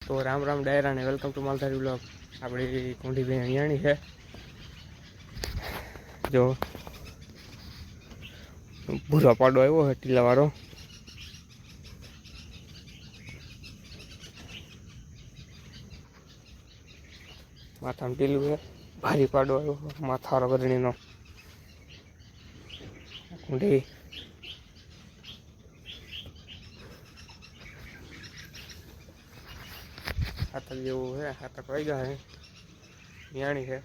તો રામ રામ ડાયરા ને welcome to Maldhari blog. આપણી કુંઠીભાઈ અહીંયાની છે। જો ભૂરો પાડો આવ્યો છે ટીલાવાળો। માથામાં ટીલું છે, ભારી પાડો આવ્યો માથાવાળો ગરણીનો કુંઠી। હાથક જેવું છે, હાથક વાગ્યા છે, નિયાણી છે।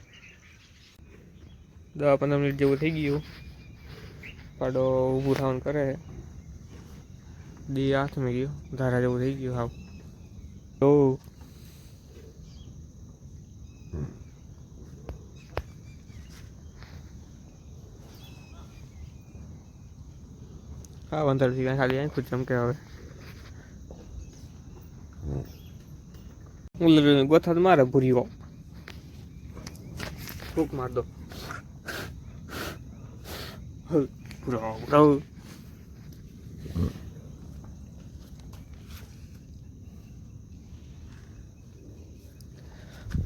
10-15 મિનિટ જેવું થઈ ગયું। પાડો ઊભું થવાનું કરે છે, દી હાથમાં ગયો, ધારા જેવું થઈ ગયું હાવ। તો હા અંદરથી ખાલી આંખું ચમકે હવે। હું ગોથા તો મારે ભૂરીઓ ફૂક માર દો પૂરો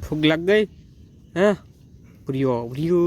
ફૂગ લાગ ગઈ હે ભૂરીઓ ભૂરીઓ।